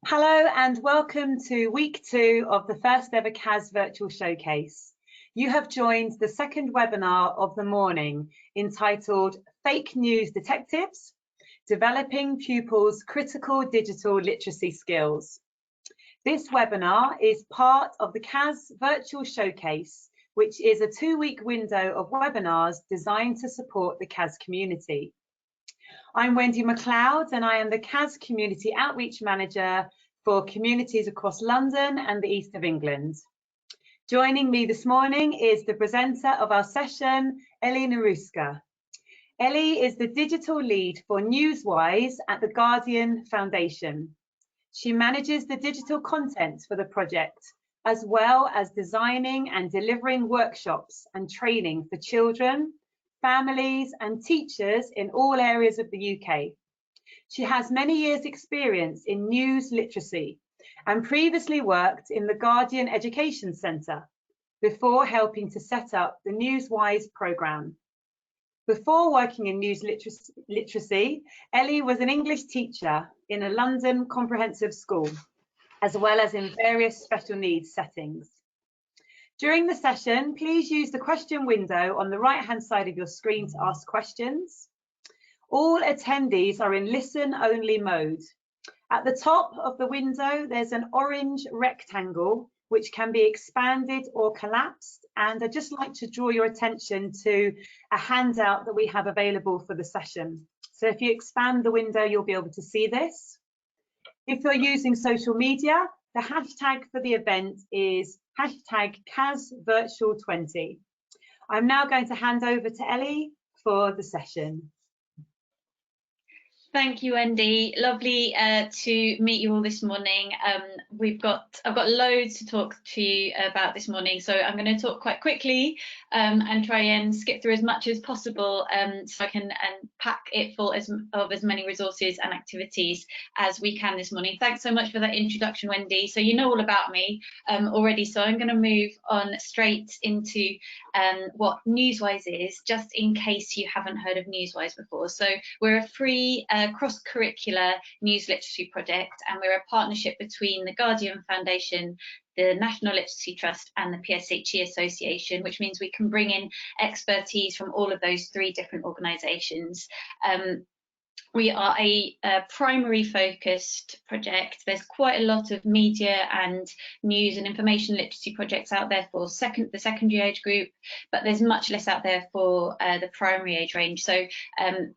Hello and welcome to week 2 of the first ever CAS Virtual Showcase. You have joined the second webinar of the morning entitled Fake News Detectives, Developing Pupils' Critical Digital Literacy Skills. This webinar is part of the CAS Virtual Showcase, which is a 2-week window of webinars designed to support the CAS community. I'm Wendy McLeod and I am the CAS Community Outreach Manager for communities across London and the East of England. Joining me this morning is the presenter of our session, Ellie Naruska. Ellie is the digital lead for Newswise at the Guardian Foundation. She manages the digital content for the project, as well as designing and delivering workshops and training for children, families and teachers in all areas of the UK. She has many years' experience in news literacy and previously worked in the Guardian Education Centre before helping to set up the Newswise programme. Before working in news literacy, Ellie was an English teacher in a London comprehensive school, as well as in various special needs settings. During the session, please use the question window on the right-hand side of your screen to ask questions. All attendees are in listen-only mode. At the top of the window, there's an orange rectangle which can be expanded or collapsed, and I'd just like to draw your attention to a handout that we have available for the session. So if you expand the window, you'll be able to see this. If you're using social media, the hashtag for the event is #CASVirtual20. I'm now going to hand over to Ellie for the session. Thank you, Wendy. Lovely to meet you all this morning. I've got loads to talk to you about this morning, so I'm going to talk quite quickly and try and skip through as much as possible so I can pack it full of as many resources and activities as we can this morning. Thanks so much for that introduction, Wendy. So you know all about me already, so I'm going to move on straight into what Newswise is, just in case you haven't heard of Newswise before. So we're a free cross-curricular news literacy project, and we're a partnership between the Guardian Foundation, the National Literacy Trust and the PSHE Association, which means we can bring in expertise from all of those 3 different organisations. We are a primary focused project. There's quite a lot of media and news and information literacy projects out there for the secondary age group, but there's much less out there for the primary age range. So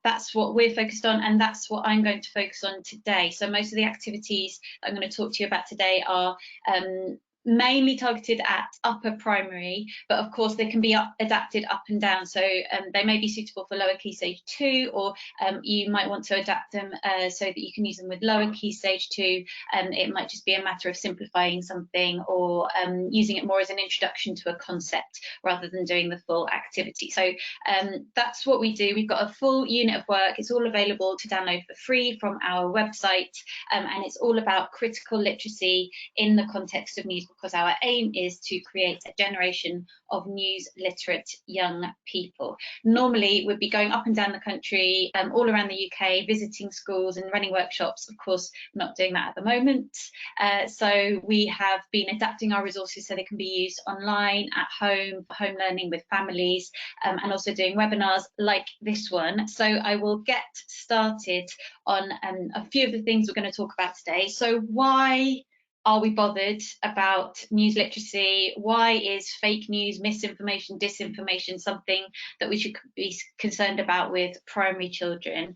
that's what we're focused on, and that's what I'm going to focus on today. So most of the activities I'm going to talk to you about today are mainly targeted at upper primary, but of course they can be adapted up and down, so they may be suitable for lower key stage 2, or you might want to adapt them so that you can use them with lower key stage 2. It might just be a matter of simplifying something or using it more as an introduction to a concept rather than doing the full activity. So that's what we do. We've got a full unit of work. It's all available to download for free from our website, and it's all about critical literacy in the context of news, because our aim is to create a generation of news literate young people. Normally we'd be going up and down the country, all around the UK, visiting schools and running workshops. Of course, we're not doing that at the moment. So we have been adapting our resources so they can be used online, at home, for home learning with families, and also doing webinars like this one. So I will get started on a few of the things we're going to talk about today. So why are we bothered about news literacy? Why is fake news, misinformation, disinformation something that we should be concerned about with primary children?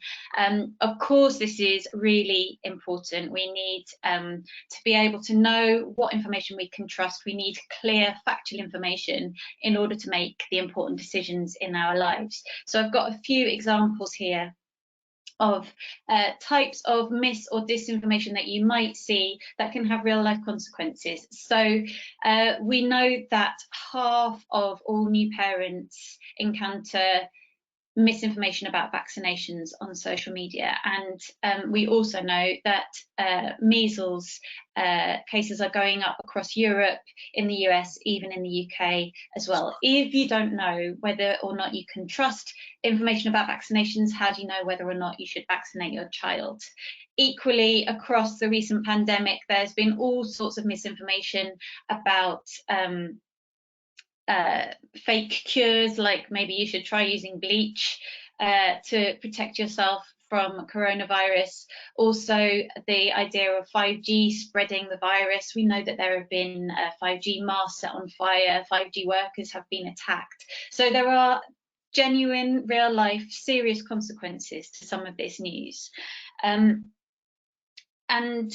Of course, this is really important. We need to be able to know what information we can trust. We need clear, factual information in order to make the important decisions in our lives. So I've got a few examples here of types of mis or disinformation that you might see that can have real life consequences. So we know that half of all new parents encounter misinformation about vaccinations on social media, and we also know that measles cases are going up across Europe, in the US, even in the UK as well. If you don't know whether or not you can trust information about vaccinations, how do you know whether or not you should vaccinate your child? Equally, across the recent pandemic, there's been all sorts of misinformation about fake cures, like maybe you should try using bleach to protect yourself from coronavirus. Also, the idea of 5G spreading the virus. We know that there have been 5G masts set on fire, 5G workers have been attacked. So there are genuine, real life, serious consequences to some of this news. And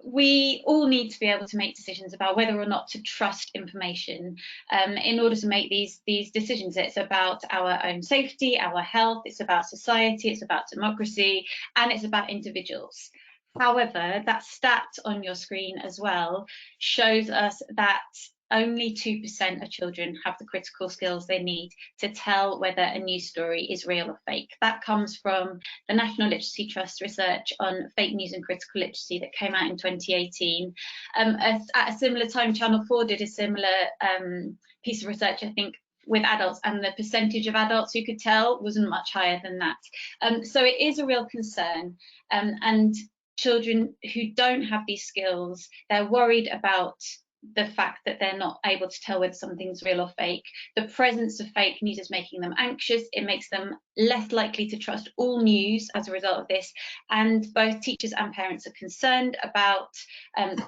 we all need to be able to make decisions about whether or not to trust information in order to make these decisions. It's about our own safety, our health, it's about society, it's about democracy, and it's about individuals. However, that stat on your screen as well shows us that only 2% of children have the critical skills they need to tell whether a news story is real or fake. That comes from the National Literacy Trust research on fake news and critical literacy that came out in 2018. At a similar time, Channel 4 did a similar piece of research, I think, with adults, and the percentage of adults who could tell wasn't much higher than that. So it is a real concern, and children who don't have these skills, they're worried about the fact that they're not able to tell whether something's real or fake. The presence of fake news is making them anxious. It makes them less likely to trust all news as a result of this. And both teachers and parents are concerned about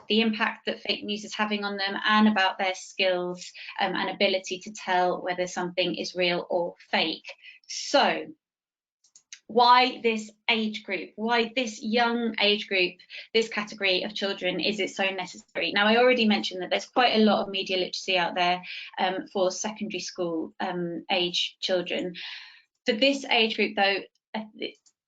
the impact that fake news is having on them, and about their skills and ability to tell whether something is real or fake. So, why this age group? Why this young age group, this category of children, is it so necessary? Now, I already mentioned that there's quite a lot of media literacy out there for secondary school age children. For this age group, though,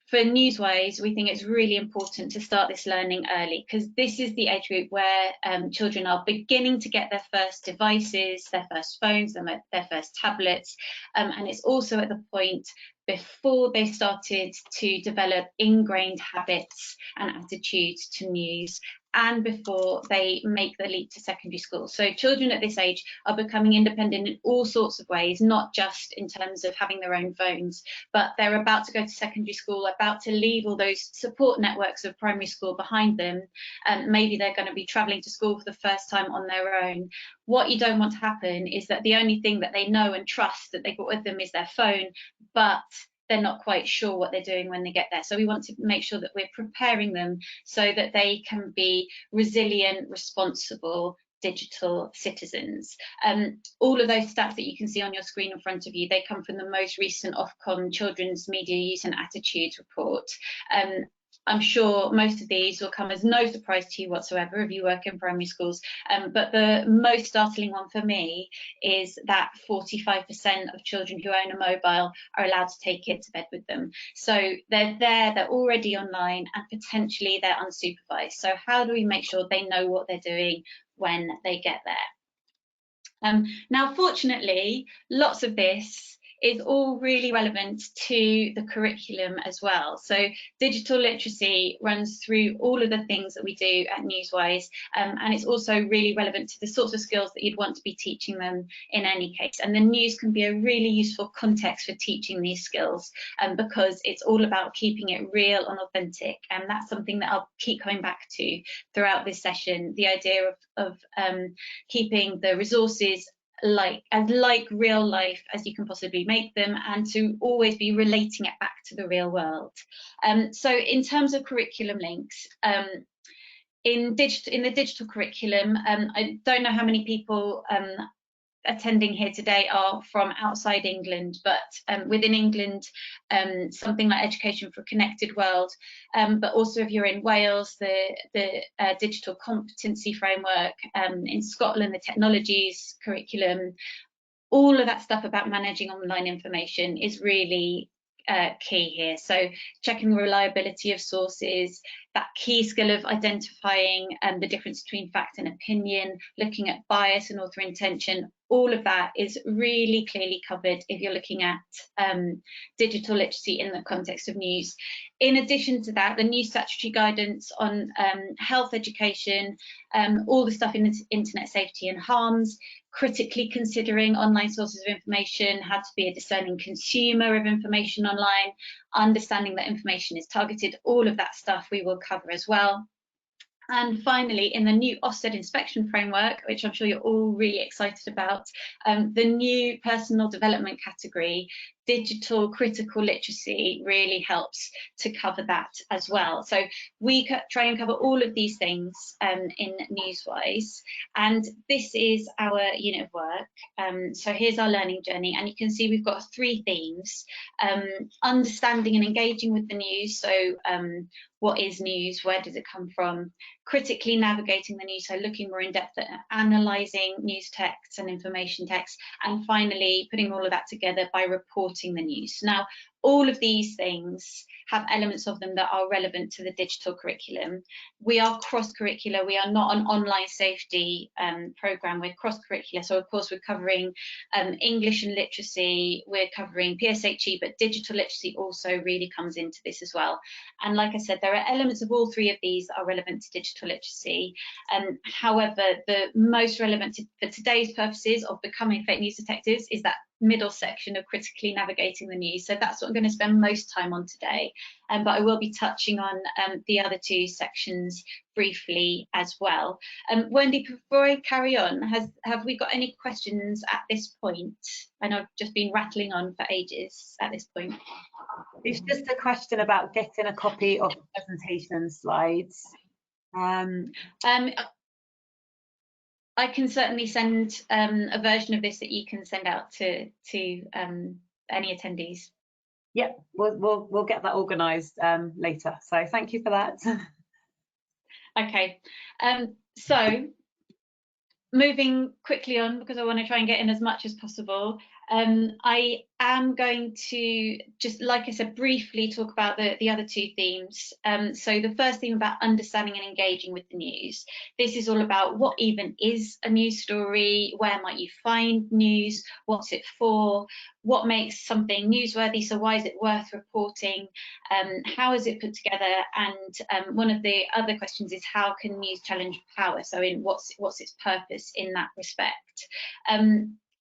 for Newswise, we think it's really important to start this learning early, because this is the age group where children are beginning to get their first devices, their first phones, their first tablets, and it's also at the point before they started to develop ingrained habits and attitudes to news, and before they make the leap to secondary school. So children at this age are becoming independent in all sorts of ways, not just in terms of having their own phones, but they're about to go to secondary school, about to leave all those support networks of primary school behind them, and maybe they're going to be travelling to school for the first time on their own. What you don't want to happen is that the only thing that they know and trust that they've got with them is their phone, but they're not quite sure what they're doing when they get there. So we want to make sure that we're preparing them so that they can be resilient, responsible digital citizens. All of those stats that you can see on your screen in front of you, they come from the most recent Ofcom Children's Media Use and Attitudes report. I'm sure most of these will come as no surprise to you whatsoever if you work in primary schools, but the most startling one for me is that 45% of children who own a mobile are allowed to take it to bed with them. So they're there, they're already online, and potentially they're unsupervised. So how do we make sure they know what they're doing when they get there? Now, fortunately, lots of this is all really relevant to the curriculum as well. So digital literacy runs through all of the things that we do at Newswise, and it's also really relevant to the sorts of skills that you'd want to be teaching them in any case. And the news can be a really useful context for teaching these skills, because it's all about keeping it real and authentic, and that's something that I'll keep coming back to throughout this session, the idea of keeping the resources like real life as you can possibly make them, and to always be relating it back to the real world. So in terms of curriculum links, in the digital curriculum, I don't know how many people attending here today are from outside England, but within England, something like Education for a Connected World, but also if you're in Wales, the Digital Competency Framework, in Scotland, the Technologies curriculum, all of that stuff about managing online information is really key here. So checking the reliability of sources, that key skill of identifying the difference between fact and opinion, looking at bias and author intention, all of that is really clearly covered if you're looking at digital literacy in the context of news. In addition to that, the new statutory guidance on health education, all the stuff in internet safety and harms, critically considering online sources of information, how to be a discerning consumer of information online, understanding that information is targeted, all of that stuff we will cover as well. And finally, in the new Ofsted inspection framework, which I'm sure you're all really excited about, the new personal development category, digital critical literacy, really helps to cover that as well. So we try and cover all of these things in Newswise, and this is our unit of work. So here's our learning journey, and you can see we've got 3 themes: understanding and engaging with the news. So what is news? Where does it come from? Critically navigating the news, so looking more in depth at analysing news texts and information texts, and finally putting all of that together by reporting the news. Now, all of these things have elements of them that are relevant to the digital curriculum. We are cross-curricular. We are not an online safety programme. We're cross-curricular. So, of course, we're covering English and literacy. We're covering PSHE, but digital literacy also really comes into this as well. And like I said, there are elements of all 3 of these that are relevant to digital literacy. However, the most relevant for today's purposes of becoming fake news detectives is that middle section of critically navigating the news. So that's what I'm going to spend most time on today, but I will be touching on the other 2 sections briefly as well. Wendy, before I carry on, have we got any questions at this point? I know I've just been rattling on for ages at this point. It's just a question about getting a copy of the presentation slides. I can certainly send a version of this that you can send out to any attendees. Yep, we'll get that organised later. So thank you for that. Okay, so moving quickly on, because I want to try and get in as much as possible. I am going to just, like I said, briefly talk about the other 2 themes. So the first theme about understanding and engaging with the news. This is all about what even is a news story, where might you find news, what's it for, what makes something newsworthy, so why is it worth reporting, how is it put together, and one of the other questions is how can news challenge power, so in what's its purpose in that respect.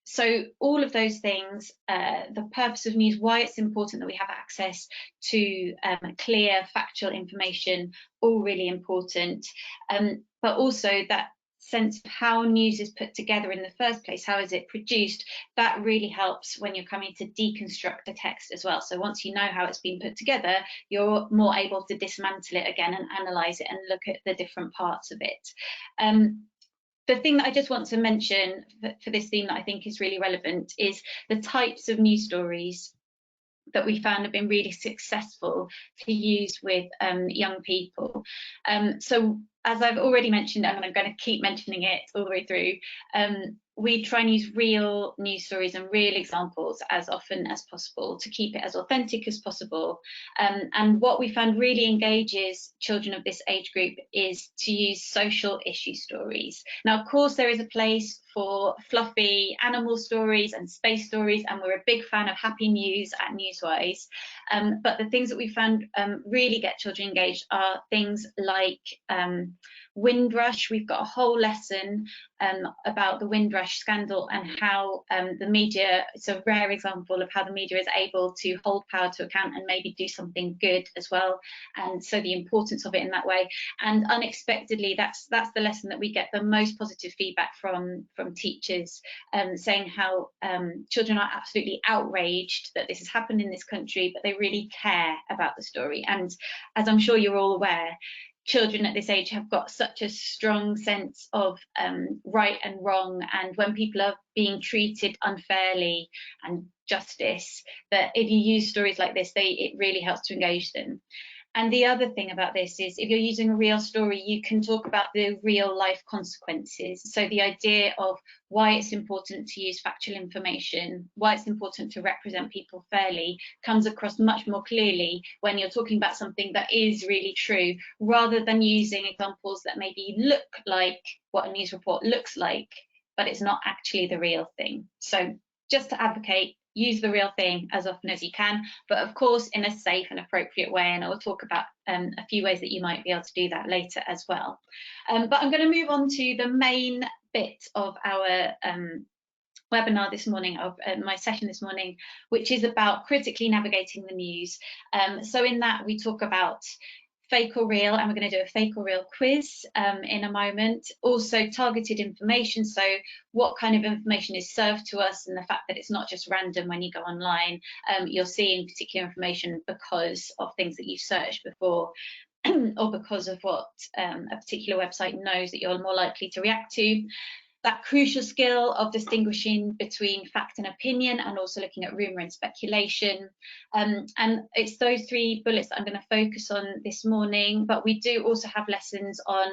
So all of those things, the purpose of news, why it's important that we have access to clear factual information, all really important, but also that sense of how news is put together in the first place, how is it produced, that really helps when you're coming to deconstruct a text as well. So once you know how it's been put together, you're more able to dismantle it again and analyse it and look at the different parts of it. The thing that I just want to mention for this theme that I think is really relevant is the types of news stories that we found have been really successful to use with young people. So as I've already mentioned, and I'm going to keep mentioning it all the way through, we try and use real news stories and real examples as often as possible to keep it as authentic as possible. And what we found really engages children of this age group is to use social issue stories. Now, of course, there is a place for fluffy animal stories and space stories, and we're a big fan of happy news at Newswise. But the things that we found really get children engaged are things like Windrush. We've got a whole lesson about the Windrush scandal and how the media, it's a rare example of how the media is able to hold power to account and maybe do something good as well, and so the importance of it in that way. And unexpectedly, that's the lesson that we get the most positive feedback from teachers, saying how children are absolutely outraged that this has happened in this country, but they really care about the story. And as I'm sure you're all aware, children at this age have got such a strong sense of right and wrong, and when people are being treated unfairly and justice, that if you use stories like this, it really helps to engage them. And the other thing about this is if you're using a real story, you can talk about the real life consequences. So the idea of why it's important to use factual information, why it's important to represent people fairly, comes across much more clearly when you're talking about something that is really true, rather than using examples that maybe look like what a news report looks like, but it's not actually the real thing. So just to advocate, use the real thing as often as you can, but of course in a safe and appropriate way, and I'll talk about a few ways that you might be able to do that later as well. But I'm going to move on to the main bit of our webinar this morning, of my session this morning, which is about critically navigating the news. So in that we talk about fake or real, and we're going to do a fake or real quiz in a moment. Also targeted information, so what kind of information is served to us, and the fact that it's not just random when you go online. You're seeing particular information because of things that you've searched before or because of what a particular website knows that you're more likely to react to. That crucial skill of distinguishing between fact and opinion, and also looking at rumour and speculation. And it's those three bullets that I'm going to focus on this morning, but we do also have lessons on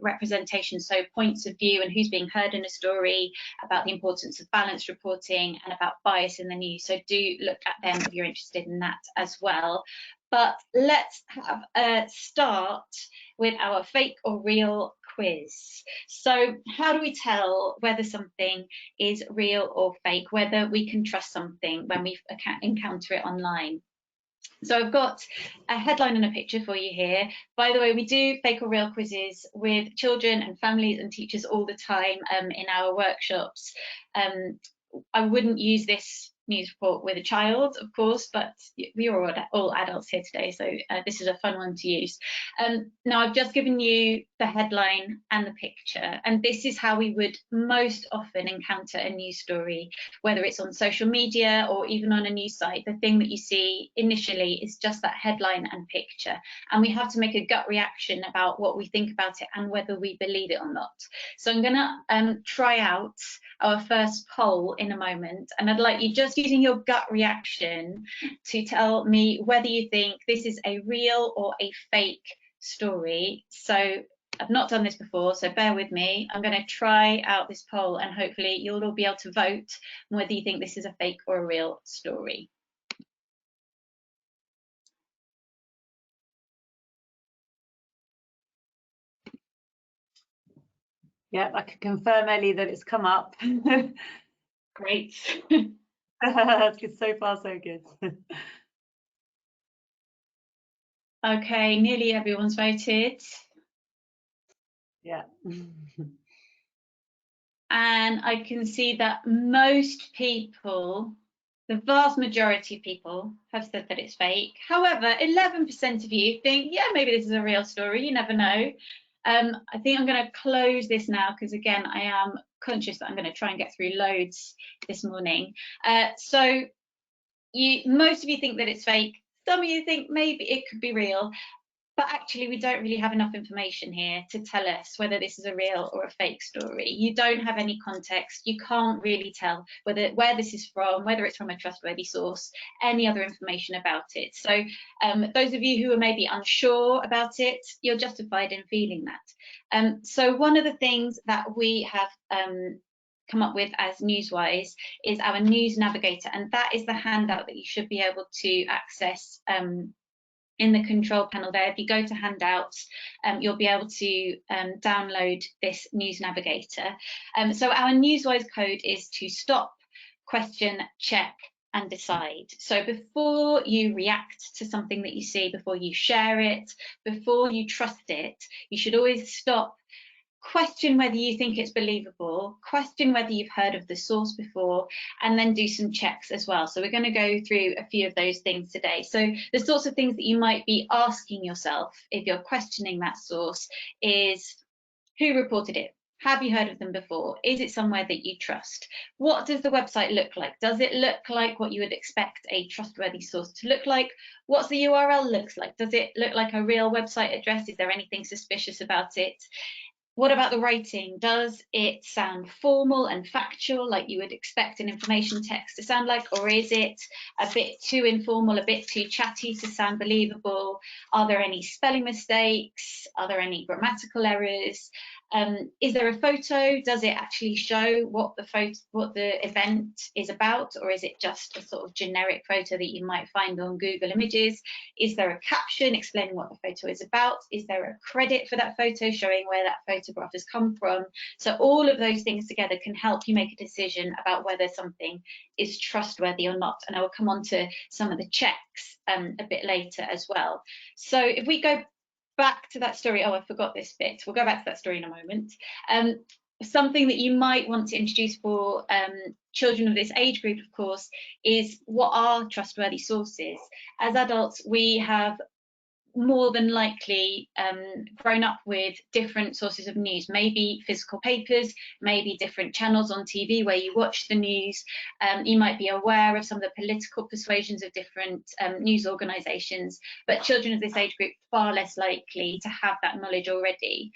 representation, so points of view and who's being heard in a story, about the importance of balanced reporting, and about bias in the news. So do look at them if you're interested in that as well. But let's have a start with our fake or real quiz. So how do we tell whether something is real or fake, whether we can trust something when we encounter it online? So I've got a headline and a picture for you here. By the way, we do fake or real quizzes with children and families and teachers all the time in our workshops. I wouldn't use this news report with a child, of course, but we are all adults here today, so this is a fun one to use. Now I've just given you the headline and the picture, and this is how we would most often encounter a news story, whether it's on social media or even on a news site. The thing that you see initially is just that headline and picture, and we have to make a gut reaction about what we think about it and whether we believe it or not. So I'm gonna try out our first poll in a moment, and I'd like you, just using your gut reaction, to tell me whether you think this is a real or a fake story. So I've not done this before, so bear with me. I'm going to try out this poll, and hopefully you'll all be able to vote on whether you think this is a fake or a real story. Yeah, I can confirm, Ellie, that it's come up. Great. It's so far so good. Okay, nearly everyone's voted. Yeah. And I can see that most people, the vast majority of people, have said that it's fake. However, 11% of you think, yeah, maybe this is a real story. You never know. I think I'm going to close this now, because again, I am conscious that I'm going to try and get through loads this morning. So most of you think that it's fake. Some of you think maybe it could be real, but actually we don't really have enough information here to tell us whether this is a real or a fake story. You don't have any context. You can't really tell where this is from, whether it's from a trustworthy source, any other information about it. So those of you who are maybe unsure about it, you're justified in feeling that. So one of the things that we have come up with as Newswise is our News Navigator, and that is the handout that you should be able to access in the control panel there. If you go to handouts, you'll be able to download this News Navigator. So our Newswise code is to stop, question, check, and decide. So before you react to something that you see, before you share it, before you trust it, you should always stop, question whether you think it's believable, question whether you've heard of the source before, and then do some checks as well. So we're going to go through a few of those things today. So the sorts of things that you might be asking yourself if you're questioning that source is, who reported it? Have you heard of them before? Is it somewhere that you trust? What does the website look like? Does it look like what you would expect a trustworthy source to look like? What's the URL looks like? Does it look like a real website address? Is there anything suspicious about it? What about the writing? Does it sound formal and factual, like you would expect an information text to sound like, or is it a bit too informal, a bit too chatty to sound believable? Are there any spelling mistakes? Are there any grammatical errors? Is there a photo? Does it actually show what the event is about, or is it just a sort of generic photo that you might find on Google Images? Is there a caption explaining what the photo is about? Is there a credit for that photo showing where that photograph has come from? So all of those things together can help you make a decision about whether something is trustworthy or not. And I will come on to some of the checks a bit later as well. So if we go back to that story, oh, I forgot this bit. We'll go back to that story in a moment. Something that you might want to introduce for children of this age group, of course, is what are trustworthy sources. As adults, we have more than likely grown up with different sources of news, maybe physical papers, maybe different channels on TV where you watch the news. You might be aware of some of the political persuasions of different news organisations, but children of this age group far less likely to have that knowledge already.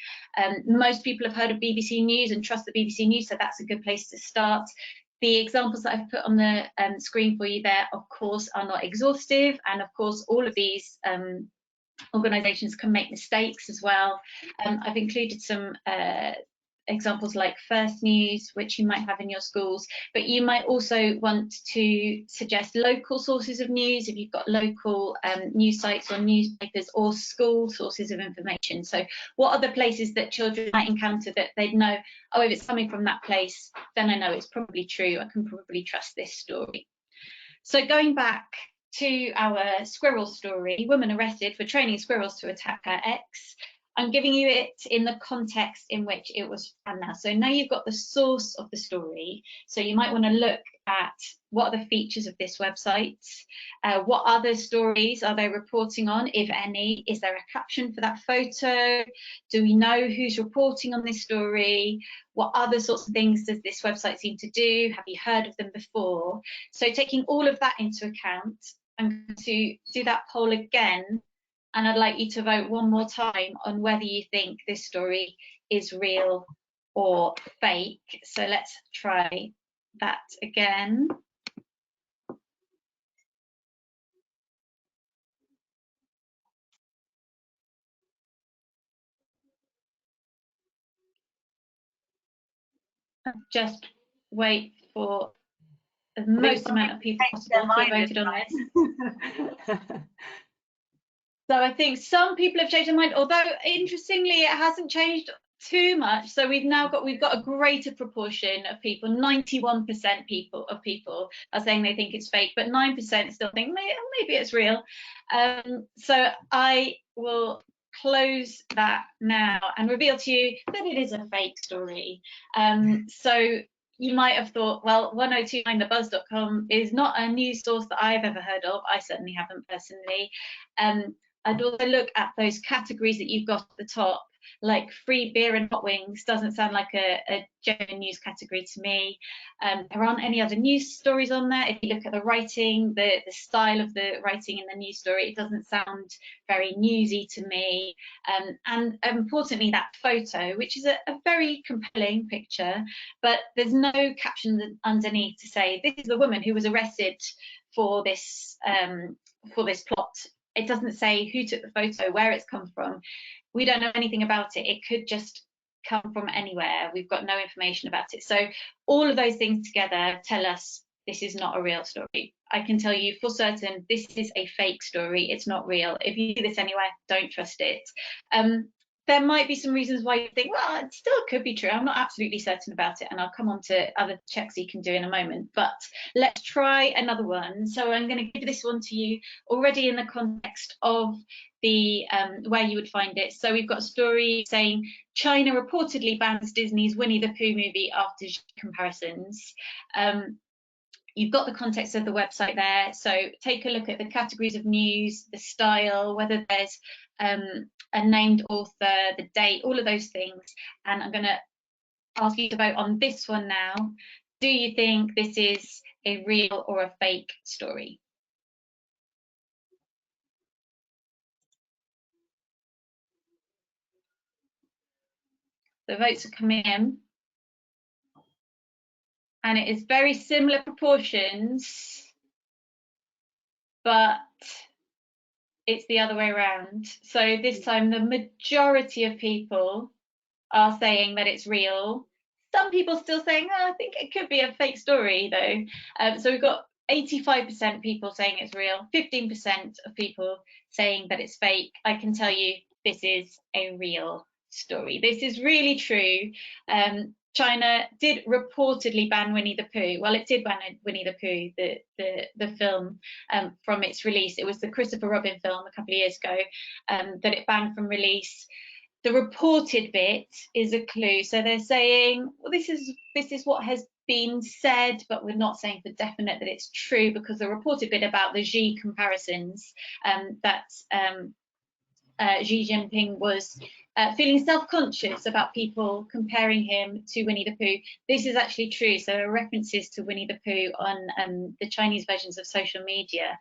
Most people have heard of BBC News and trust the BBC News, so that's a good place to start. The examples that I've put on the screen for you there, of course, are not exhaustive, and of course all of these organisations can make mistakes as well. I've included some examples like First News, which you might have in your schools, but you might also want to suggest local sources of news if you've got local news sites or newspapers or school sources of information. So what are the places that children might encounter that they'd know, oh, if it's coming from that place, then I know it's probably true, I can probably trust this story. So going back to our squirrel story, woman arrested for training squirrels to attack her ex. I'm giving you it in the context in which it was found now. So now you've got the source of the story. So you might want to look at what are the features of this website, what other stories are they reporting on, if any, is there a caption for that photo, do we know who's reporting on this story, what other sorts of things does this website seem to do, have you heard of them before? So taking all of that into account, I'm going to do that poll again, and I'd like you to vote one more time on whether you think this story is real or fake. So let's try that again. Just wait for the most amount of people possible to have voted on this. So I think some people have changed their mind, although interestingly it hasn't changed too much. So we've got a greater proportion of people, 91% of people are saying they think it's fake, but 9% still think maybe it's real. So I will close that now and reveal to you that it is a fake story. So you might have thought, well, 1029thebuzz.com is not a news source that I've ever heard of. I certainly haven't personally. I'd also look at those categories that you've got at the top, like free beer and hot wings doesn't sound like a genuine news category to me. There aren't any other news stories on there. If you look at the writing, the style of the writing in the news story, it doesn't sound very newsy to me. And importantly, that photo, which is a very compelling picture, but there's no caption underneath to say this is the woman who was arrested for this plot. It doesn't say who took the photo, where it's come from. We don't know anything about it. It could just come from anywhere. We've got no information about it. So all of those things together tell us this is not a real story. I can tell you for certain this is a fake story. It's not real. If you do this anywhere, don't trust it. There might be some reasons why you think, well, it still could be true. I'm not absolutely certain about it, and I'll come on to other checks you can do in a moment. But let's try another one. So I'm going to give this one to you already in the context of the where you would find it. So we've got a story saying China reportedly bans Disney's Winnie the Pooh movie after comparisons. You've got the context of the website there, so take a look at the categories of news, the style, whether there's a named author, the date, all of those things. And I'm going to ask you to vote on this one now. Do you think this is a real or a fake story? The votes are coming in. And it is very similar proportions, but it's the other way around. So this time the majority of people are saying that it's real. Some people still saying, oh, I think it could be a fake story though. So we've got 85% people saying it's real, 15% of people saying that it's fake. I can tell you this is a real story. This is really true. China did reportedly ban Winnie the Pooh. Well, it did ban Winnie the Pooh, the film, from its release. It was the Christopher Robin film a couple of years ago that it banned from release. The reported bit is a clue. So they're saying, well, this is what has been said, but we're not saying for definite that it's true, because the reported bit about the Xi comparisons, that Xi Jinping was feeling self-conscious about people comparing him to Winnie the Pooh. This is actually true. So there are references to Winnie the Pooh on the Chinese versions of social media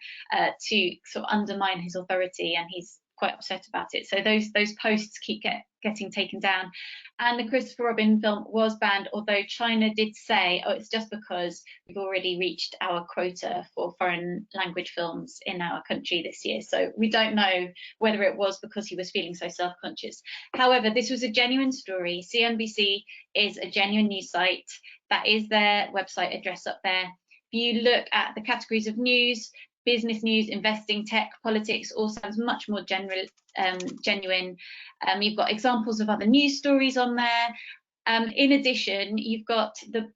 to sort of undermine his authority, and he's quite upset about it. So those posts keep getting taken down. And the Christopher Robin film was banned, although China did say, oh, it's just because we've already reached our quota for foreign language films in our country this year. So we don't know whether it was because he was feeling so self-conscious. However, this was a genuine story. CNBC is a genuine news site. That is their website address up there. If you look at the categories of news, business news, investing, tech, politics, all sounds much more genuine. You've got examples of other news stories on there. In addition, you've got the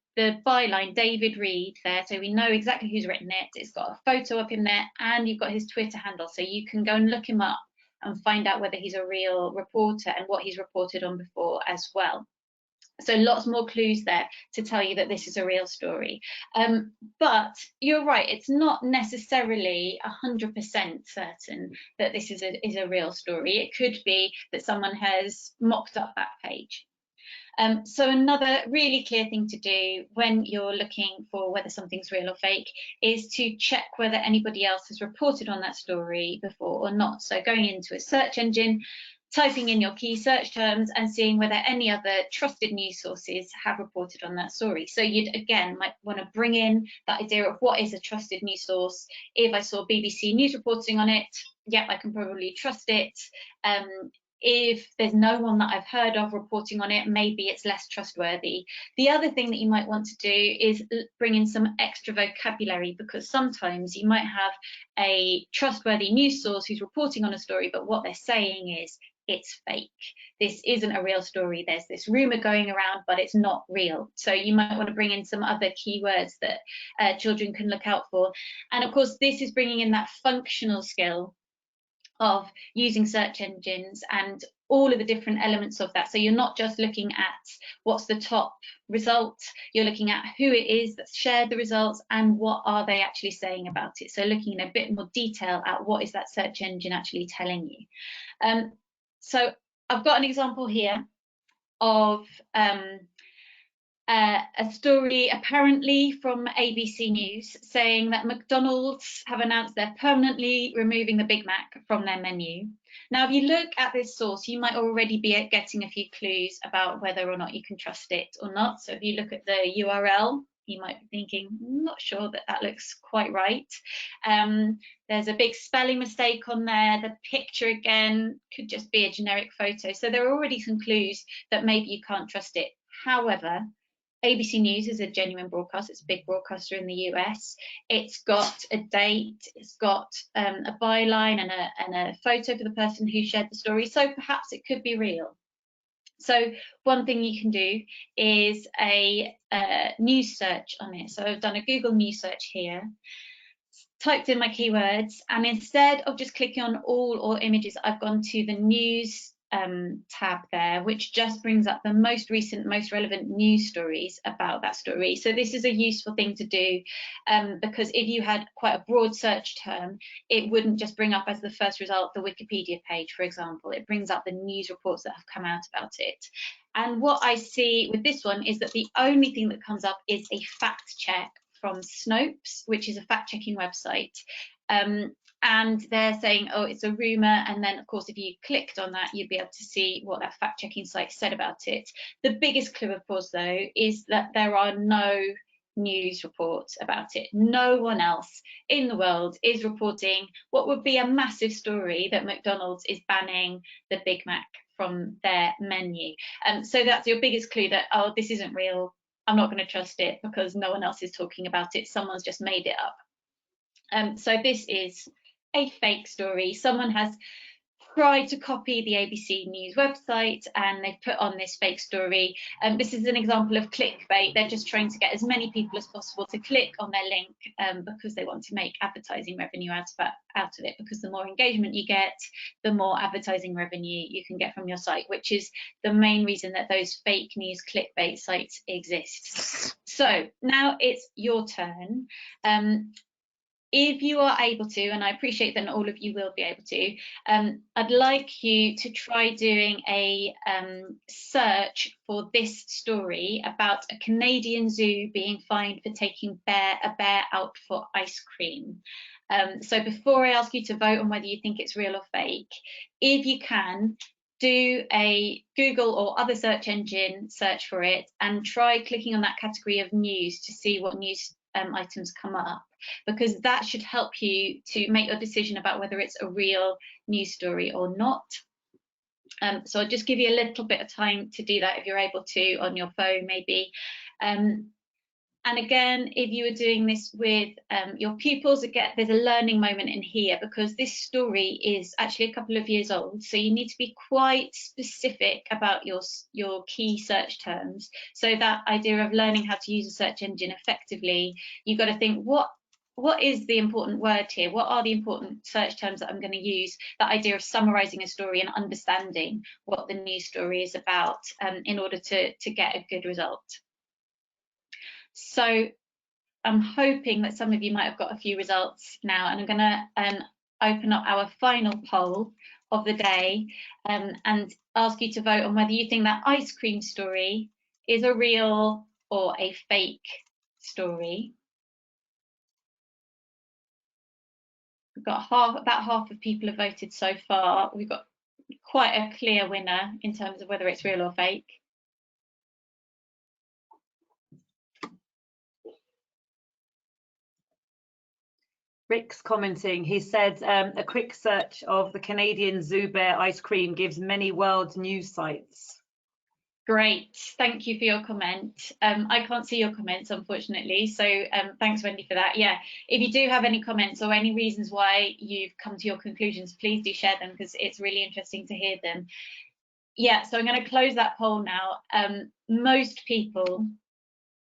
byline, David Reed, there, so we know exactly who's written it. It's got a photo up in there, and you've got his Twitter handle, so you can go and look him up and find out whether he's a real reporter and what he's reported on before as well. So lots more clues there to tell you that this is a real story. But you're right, it's not necessarily 100% certain that this is a real story. It could be that someone has mocked up that page. So another really clear thing to do when you're looking for whether something's real or fake is to check whether anybody else has reported on that story before or not. So going into a search engine, typing in your key search terms and seeing whether any other trusted news sources have reported on that story. So you'd, again, might want to bring in that idea of what is a trusted news source. If I saw BBC News reporting on it, yeah, I can probably trust it. If there's no one that I've heard of reporting on it, maybe it's less trustworthy. The other thing that you might want to do is bring in some extra vocabulary, because sometimes you might have a trustworthy news source who's reporting on a story, but what they're saying is it's fake. This isn't a real story. There's this rumor going around, but it's not real. So you might want to bring in some other keywords that children can look out for. And of course, this is bringing in that functional skill of using search engines and all of the different elements of that. So you're not just looking at what's the top result, you're looking at who it is that's shared the results and what are they actually saying about it. So looking in a bit more detail at what is that search engine actually telling you. So I've got an example here of a story apparently from ABC News saying that McDonald's have announced they're permanently removing the Big Mac from their menu. Now, if you look at this source, you might already be getting a few clues about whether or not you can trust it or not. So if you look at the URL, you might be thinking, I'm not sure that that looks quite right. There's a big spelling mistake on there. The picture, again, could just be a generic photo. So there are already some clues that maybe you can't trust it. However, ABC News is a genuine broadcast. It's a big broadcaster in the US. It's got a date, it's got a byline and a photo for the person who shared the story. So perhaps it could be real. So one thing you can do is a news search on it. So I've done a Google news search here, typed in my keywords, and instead of just clicking on all or images, I've gone to the news tab there, which just brings up the most recent, most relevant news stories about that story. So this is a useful thing to do because if you had quite a broad search term, it wouldn't just bring up as the first result the Wikipedia page, for example. It brings up the news reports that have come out about it. And what I see with this one is that the only thing that comes up is a fact check from Snopes, which is a fact-checking website. And they're saying, oh, it's a rumor. And then, of course, if you clicked on that, you'd be able to see what that fact-checking site said about it. The biggest clue, of course, though, is that there are no news reports about it. No one else in the world is reporting what would be a massive story that McDonald's is banning the Big Mac from their menu. So that's your biggest clue that, oh, this isn't real. I'm not going to trust it because no one else is talking about it. Someone's just made it up. So this is a fake story. Someone has tried to copy the ABC News website and they've put on this fake story. This is an example of clickbait. They're just trying to get as many people as possible to click on their link because they want to make advertising revenue out of it, because the more engagement you get, the more advertising revenue you can get from your site, which is the main reason that those fake news clickbait sites exist. So now it's your turn. If you are able to, and I appreciate that not all of you will be able to, I'd like you to try doing a search for this story about a Canadian zoo being fined for taking a bear out for ice cream. So before I ask you to vote on whether you think it's real or fake, if you can, do a Google or other search engine search for it and try clicking on that category of news to see what news items come up, because that should help you to make your decision about whether it's a real news story or not. So I'll just give you a little bit of time to do that if you're able to, on your phone maybe. And again, if you were doing this with your pupils, again, there's a learning moment in here, because this story is actually a couple of years old. So you need to be quite specific about your key search terms. So that idea of learning how to use a search engine effectively, you've got to think, what is the important word here? What are the important search terms that I'm going to use? That idea of summarizing a story and understanding what the news story is about in order to get a good result. So I'm hoping that some of you might have got a few results now, and I'm going to open up our final poll of the day and ask you to vote on whether you think that ice cream story is a real or a fake story. We've got about half of people have voted so far. We've got quite a clear winner in terms of whether it's real or fake. Rick's commenting. He said a quick search of the Canadian zoo bear ice cream gives many world news sites. Great, thank you for your comment. I can't see your comments, unfortunately, so thanks, Wendy, for that. Yeah, if you do have any comments or any reasons why you've come to your conclusions, please do share them, because it's really interesting to hear them. Yeah, so I'm going to close that poll now. Most people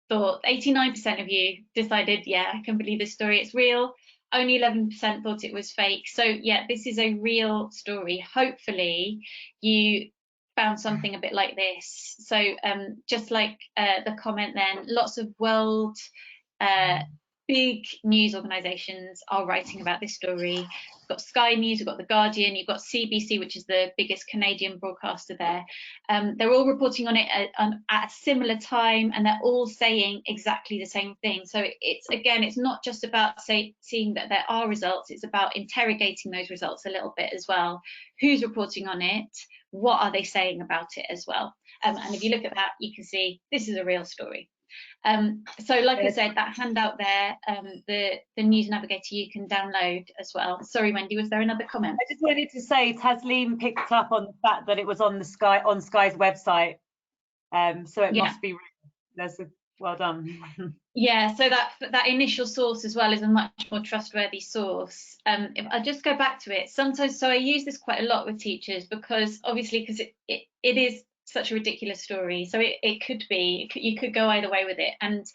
thought, 89% of you decided, yeah, I can believe this story, it's real. Only 11% thought it was fake. So yeah, this is a real story. Hopefully you found something a bit like this. So just like the comment then, lots of world big news organisations are writing about this story. We've got Sky News, we've got The Guardian, you've got CBC, which is the biggest Canadian broadcaster there. They're all reporting on it at a similar time, and they're all saying exactly the same thing. So it's not just about seeing that there are results, it's about interrogating those results a little bit as well. Who's reporting on it? What are they saying about it as well? And if you look at that, you can see this is a real story. So like I said, that handout there, the News Navigator, you can download as well. Sorry, Wendy, was there another comment? I just wanted to say Taslim picked up on the fact that it was on Sky's website, so it must be real. Well done. Yeah, so that initial source as well is a much more trustworthy source. If I just go back to it, sometimes, so I use this quite a lot with teachers, because obviously it is such a ridiculous story, so it could be, you could go either way with it. And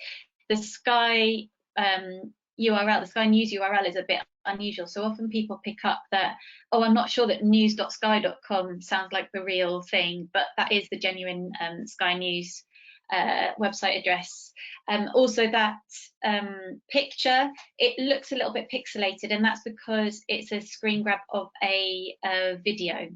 the Sky URL, the Sky News URL is a bit unusual, so often people pick up that, oh, I'm not sure that news.sky.com sounds like the real thing, but that is the genuine Sky News website address. Also that picture, it looks a little bit pixelated, and that's because it's a screen grab of a video.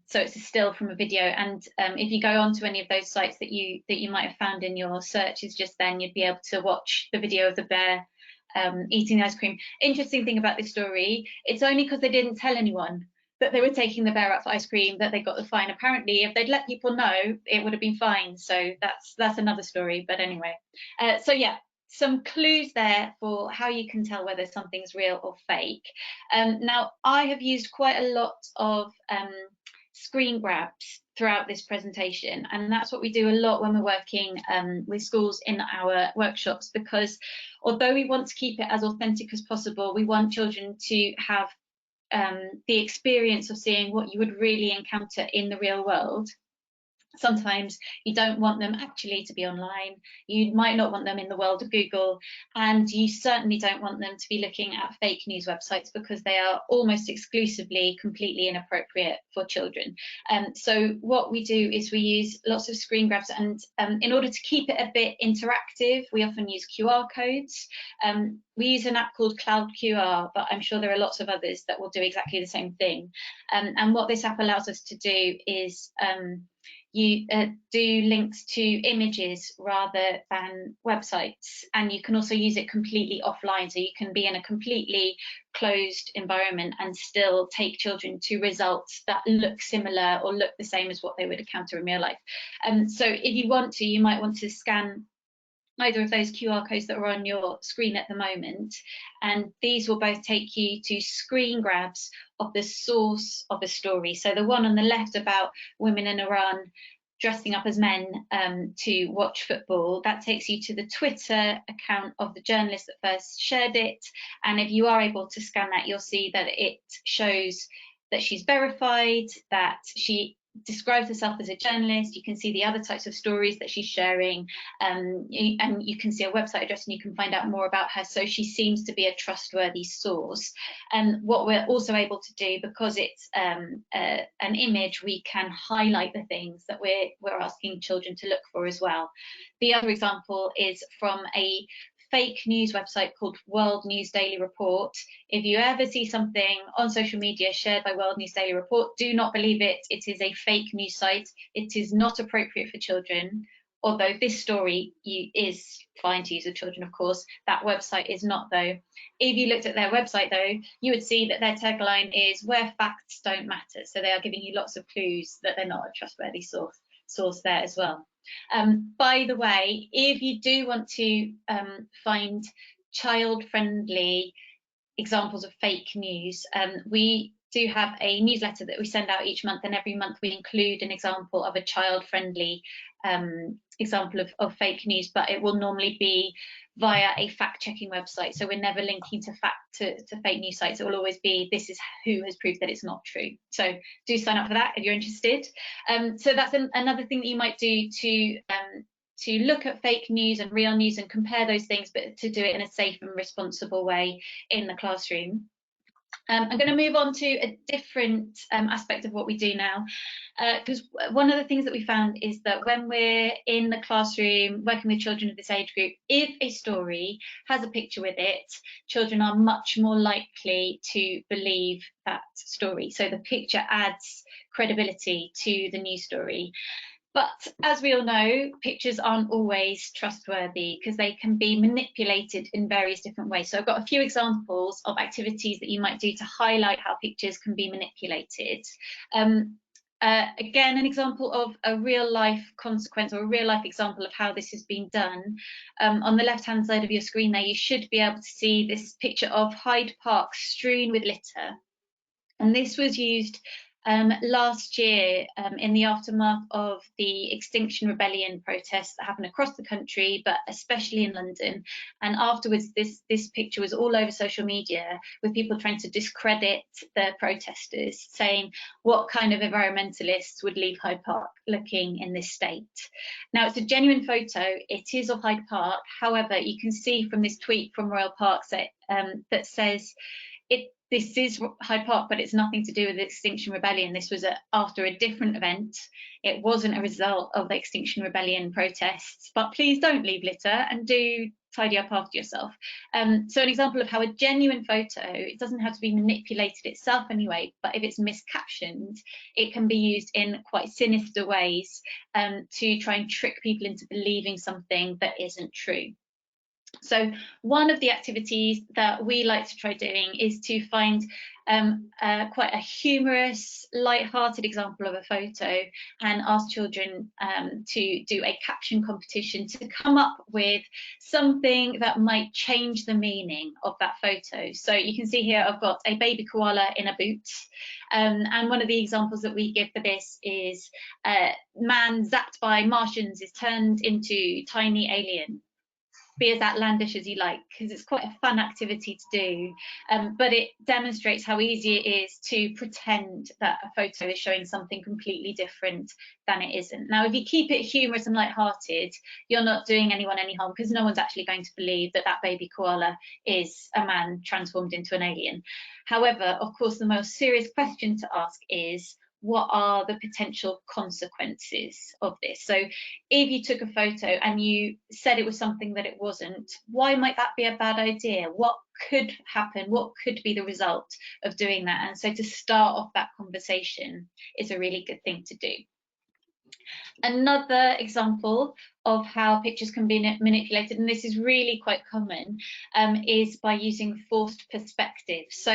So it's a still from a video, and if you go onto any of those sites that you might have found in your searches just then, you'd be able to watch the video of the bear eating the ice cream. Interesting thing about this story, it's only because they didn't tell anyone that they were taking the bear out for ice cream that they got the fine. Apparently, if they'd let people know, it would have been fine. So that's another story. But anyway, so yeah, some clues there for how you can tell whether something's real or fake. Now, I have used quite a lot of screen grabs throughout this presentation, and that's what we do a lot when we're working with schools in our workshops, because although we want to keep it as authentic as possible, we want children to have the experience of seeing what you would really encounter in the real world. Sometimes you don't want them actually to be online, you might not want them in the world of Google, and you certainly don't want them to be looking at fake news websites, because they are almost exclusively completely inappropriate for children. So what we do is we use lots of screen grabs, and in order to keep it a bit interactive, we often use QR codes. We use an app called Cloud QR, but I'm sure there are lots of others that will do exactly the same thing. And what this app allows us to do is you do links to images rather than websites, and you can also use it completely offline, so you can be in a completely closed environment and still take children to results that look similar or look the same as what they would encounter in real life. So if you want to, you might want to scan either of those QR codes that are on your screen at the moment, and these will both take you to screen grabs of the source of the story. So the one on the left about women in Iran dressing up as men to watch football, that takes you to the Twitter account of the journalist that first shared it, and if you are able to scan that, you'll see that it shows that she's verified, that she describes herself as a journalist. You can see the other types of stories that she's sharing, and you can see a website address and you can find out more about her. So she seems to be a trustworthy source. And what we're also able to do, because it's an image, we can highlight the things that we're asking children to look for as well. The other example is from a fake news website called World News Daily Report. If you ever see something on social media shared by World News Daily Report, do not believe it. It is a fake news site. It is not appropriate for children, although this story is fine to use with children, of course. That website is not, though. If you looked at their website, though, you would see that their tagline is "Where facts don't matter." So they are giving you lots of clues that they're not a trustworthy source there as well. By the way, if you do want to find child-friendly examples of fake news, we do have a newsletter that we send out each month, and every month we include an example of a child-friendly example of fake news, but it will normally be via a fact-checking website. So we're never linking to fake news sites. It will always be, this is who has proved that it's not true. So do sign up for that if you're interested. So that's another thing that you might do to look at fake news and real news and compare those things, but to do it in a safe and responsible way in the classroom. I'm going to move on to a different aspect of what we do now, because one of the things that we found is that when we're in the classroom working with children of this age group, if a story has a picture with it, children are much more likely to believe that story. So the picture adds credibility to the news story. But as we all know, pictures aren't always trustworthy because they can be manipulated in various different ways. So I've got a few examples of activities that you might do to highlight how pictures can be manipulated. Again, an example of a real life consequence or a real life example of how this has been done. On the left hand side of your screen there, you should be able to see this picture of Hyde Park strewn with litter. And this was used last year in the aftermath of the Extinction Rebellion protests that happened across the country, but especially in London. And afterwards, this picture was all over social media with people trying to discredit the protesters, saying what kind of environmentalists would leave Hyde Park looking in this state. Now, it's a genuine photo. It is of Hyde Park. However, you can see from this tweet from Royal Parks that says this is Hyde Park, but it's nothing to do with the Extinction Rebellion. This was after a different event. It wasn't a result of the Extinction Rebellion protests, but please don't leave litter and do tidy up after yourself. So an example of how a genuine photo, it doesn't have to be manipulated itself anyway, but if it's miscaptioned, it can be used in quite sinister ways to try and trick people into believing something that isn't true. So one of the activities that we like to try doing is to find quite a humorous, light-hearted example of a photo and ask children to do a caption competition to come up with something that might change the meaning of that photo. So you can see here I've got a baby koala in a boot, and one of the examples that we give for this is man zapped by Martians is turned into tiny alien. Be as outlandish as you like, because it's quite a fun activity to do, but it demonstrates how easy it is to pretend that a photo is showing something completely different than it isn't. Now, if you keep it humorous and light-hearted, you're not doing anyone any harm, because no one's actually going to believe that that baby koala is a man transformed into an alien. However, of course, the most serious question to ask is, what are the potential consequences of this? So if you took a photo and you said it was something that it wasn't, why might that be a bad idea? What could happen? What could be the result of doing that? And so to start off that conversation is a really good thing to do. Another example of how pictures can be manipulated, and this is really quite common, is by using forced perspective. So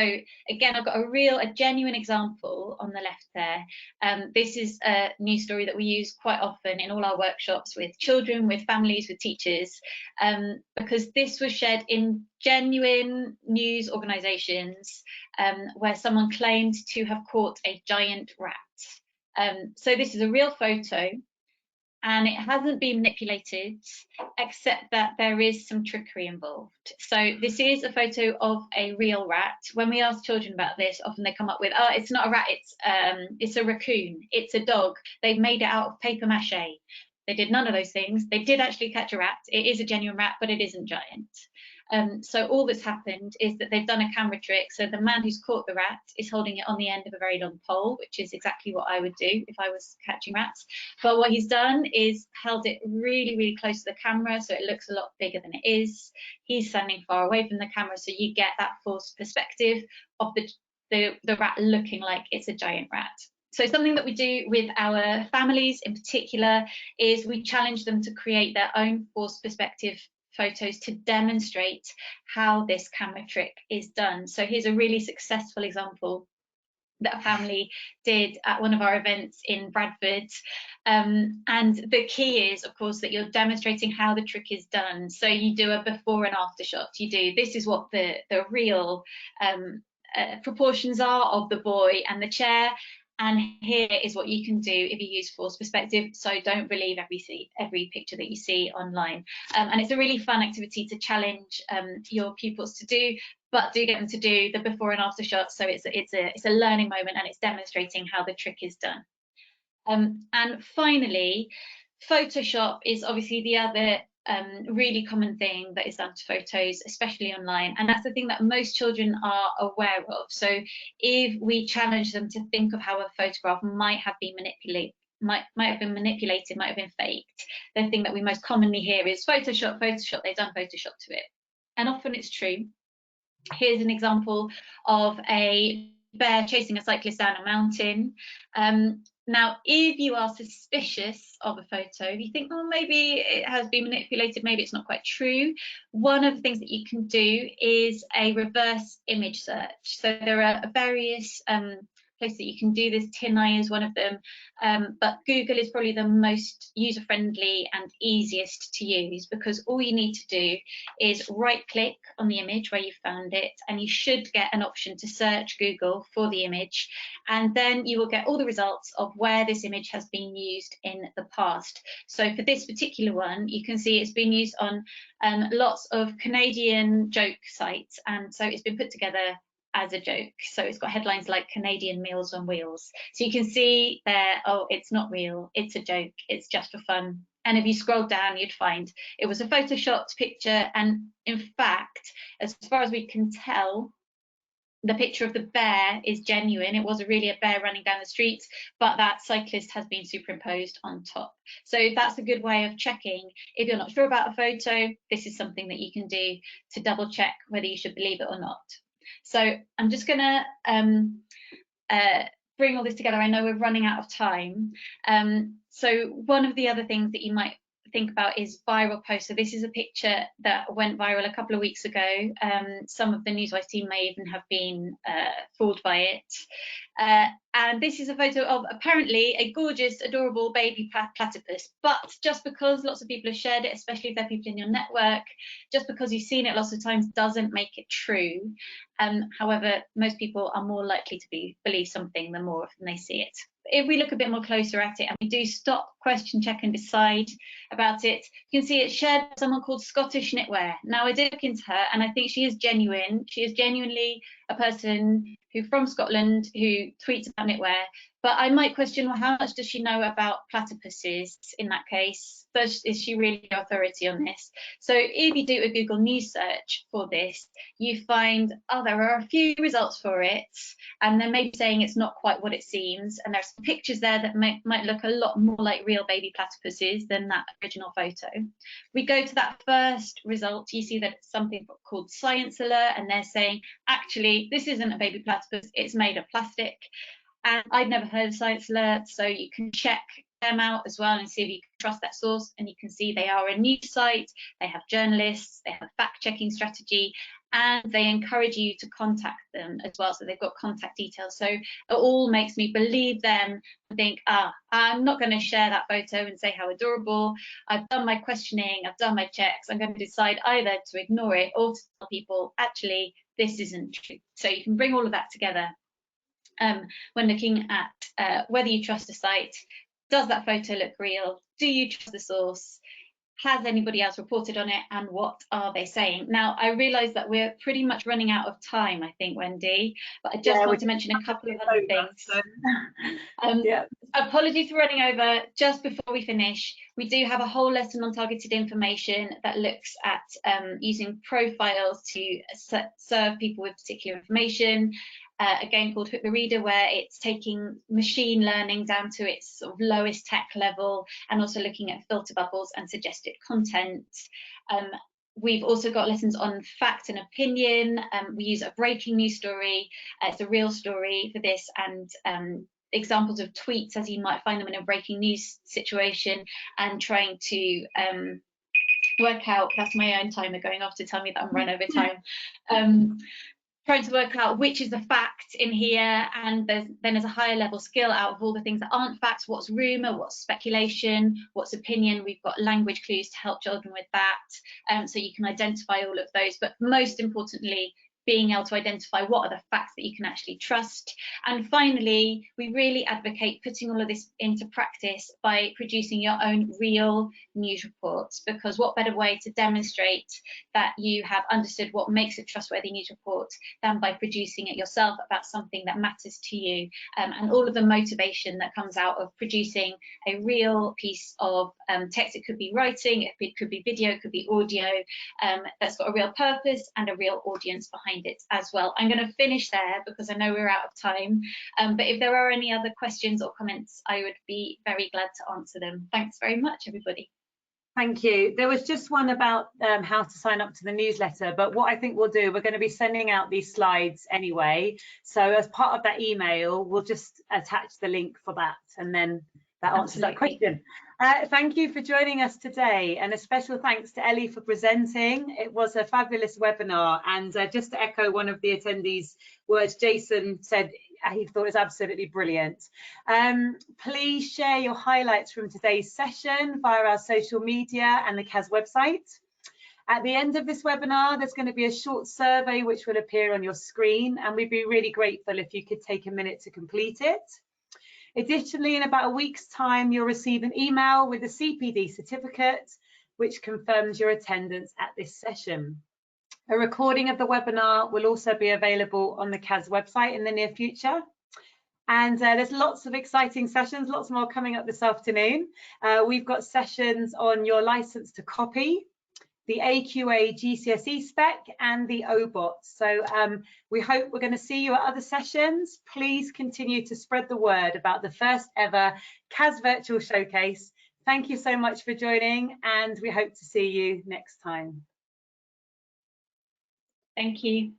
again, I've got a genuine example on the left there. This is a news story that we use quite often in all our workshops with children, with families, with teachers, because this was shared in genuine news organisations where someone claimed to have caught a giant rat. So this is a real photo, and it hasn't been manipulated, except that there is some trickery involved. So this is a photo of a real rat. When we ask children about this, often they come up with, oh, it's not a rat, it's a raccoon, it's a dog. They've made it out of paper mache. They did none of those things. They did actually catch a rat. It is a genuine rat, but it isn't giant. So all that's happened is that they've done a camera trick. So the man who's caught the rat is holding it on the end of a very long pole, which is exactly what I would do if I was catching rats. But what he's done is held it really, really close to the camera, so it looks a lot bigger than it is. He's standing far away from the camera, so you get that forced perspective of the rat looking like it's a giant rat. So something that we do with our families in particular is we challenge them to create their own forced perspective photos to demonstrate how this camera trick is done. So here's a really successful example that a family did at one of our events in Bradford. And the key is, of course, that you're demonstrating how the trick is done. So you do a before and after shot. You do, this is what the real proportions are of the boy and the chair. And here is what you can do if you use forced perspective. So don't believe every picture that you see online. And it's a really fun activity to challenge your pupils to do, but do get them to do the before and after shots. So it's a learning moment, and it's demonstrating how the trick is done. And finally, Photoshop is obviously the other really common thing that is done to photos, especially online, and that's the thing that most children are aware of. So if we challenge them to think of how a photograph might have been manipulated, might have been faked, the thing that we most commonly hear is Photoshop, they've done Photoshop to it. And often it's true. Here's an example of a bear chasing a cyclist down a mountain. Now, if you are suspicious of a photo, if you think, oh, maybe it has been manipulated, maybe it's not quite true, one of the things that you can do is a reverse image search. So there are various places that you can do this. TinEye is one of them, but Google is probably the most user-friendly and easiest to use, because all you need to do is right-click on the image where you found it, and you should get an option to search Google for the image, and then you will get all the results of where this image has been used in the past. So for this particular one, you can see it's been used on lots of Canadian joke sites, and so it's been put together as a joke. So it's got headlines like Canadian Meals on Wheels. So you can see there, oh, it's not real, it's a joke, it's just for fun. And if you scroll down, you'd find it was a photoshopped picture. And in fact, as far as we can tell, the picture of the bear is genuine. It was really a bear running down the street, but that cyclist has been superimposed on top. So that's a good way of checking. If you're not sure about a photo, this is something that you can do to double check whether you should believe it or not. So I'm just going to bring all this together. I know we're running out of time. So one of the other things that you might think about is viral posts. So this is a picture that went viral a couple of weeks ago. Some of the Newswise team may even have been fooled by it. And this is a photo of apparently a gorgeous, adorable baby platypus. But just because lots of people have shared it, especially if they're people in your network, just because you've seen it lots of times doesn't make it true. However, most people are more likely to believe something the more often they see it. If we look a bit more closer at it and we do stop, question, check and decide about it, you can see it's shared by someone called Scottish Knitwear. Now, I did look into her and I think she is genuine. She is genuinely a person who from Scotland who tweets about knitwear, but I might question, well, how much does she know about platypuses in that case? Is she really the authority on this? So if you do a Google News search for this, you find, oh, there are a few results for it, and they're maybe saying it's not quite what it seems, and there's some pictures there that might look a lot more like real baby platypuses than that original photo. We go to that first result, you see that it's something called Science Alert, and they're saying, actually, this isn't a baby platypus, it's made of plastic. And I'd never heard of Science Alert, so you can check them out as well and see if you can trust that source. And you can see they are a news site, they have journalists, they have a fact-checking strategy, and they encourage you to contact them as well. So they've got contact details. So it all makes me believe them and think, I'm not going to share that photo and say how adorable. I've done my questioning, I've done my checks. I'm going to decide either to ignore it or to tell people, actually, this isn't true. So you can bring all of that together. When looking at whether you trust a site, does that photo look real? Do you trust the source? Has anybody else reported on it? And what are they saying? Now, I realise that we're pretty much running out of time, I think, Wendy, but I just want to mention a couple of other things. Apologies for running over. Just before we finish, we do have a whole lesson on targeted information that looks at using profiles to serve people with particular information. Again, called Hook the Reader, where it's taking machine learning down to its sort of lowest tech level and also looking at filter bubbles and suggested content. We've also got lessons on fact and opinion. We use a breaking news story. It's a real story for this, and examples of tweets as you might find them in a breaking news situation, and trying to work out, that's my own timer going off to tell me that I'm run over time. Trying to work out which is the fact in here, and then there's a higher level skill out of all the things that aren't facts. What's rumour, what's speculation, what's opinion. We've got language clues to help children with that, so you can identify all of those, but most importantly, being able to identify what are the facts that you can actually trust. And finally, we really advocate putting all of this into practice by producing your own real news reports, because what better way to demonstrate that you have understood what makes a trustworthy news report than by producing it yourself about something that matters to you, and all of the motivation that comes out of producing a real piece of text. It could be writing, it could be video, it could be audio, that's got a real purpose and a real audience behind it as well. I'm going to finish there because I know we're out of time, but if there are any other questions or comments, I would be very glad to answer them. Thanks very much, everybody. Thank you. There was just one about how to sign up to the newsletter, but what I think we'll do, we're going to be sending out these slides anyway, so as part of that email we'll just attach the link for that, and then that answers that question. Thank you for joining us today, and a special thanks to Ellie for presenting. It was a fabulous webinar, and just to echo one of the attendees' words, Jason said he thought it was absolutely brilliant. Please share your highlights from today's session via our social media and the CAS website. At the end of this webinar, there's going to be a short survey which will appear on your screen, and we'd be really grateful if you could take a minute to complete it. Additionally, in about a week's time, you'll receive an email with a CPD certificate, which confirms your attendance at this session. A recording of the webinar will also be available on the CAS website in the near future. And there's lots of exciting sessions, lots more coming up this afternoon. We've got sessions on your license to copy, the AQA GCSE spec, and the OBOT. So we hope we're going to see you at other sessions. Please continue to spread the word about the first ever CAS Virtual Showcase. Thank you so much for joining, and we hope to see you next time. Thank you.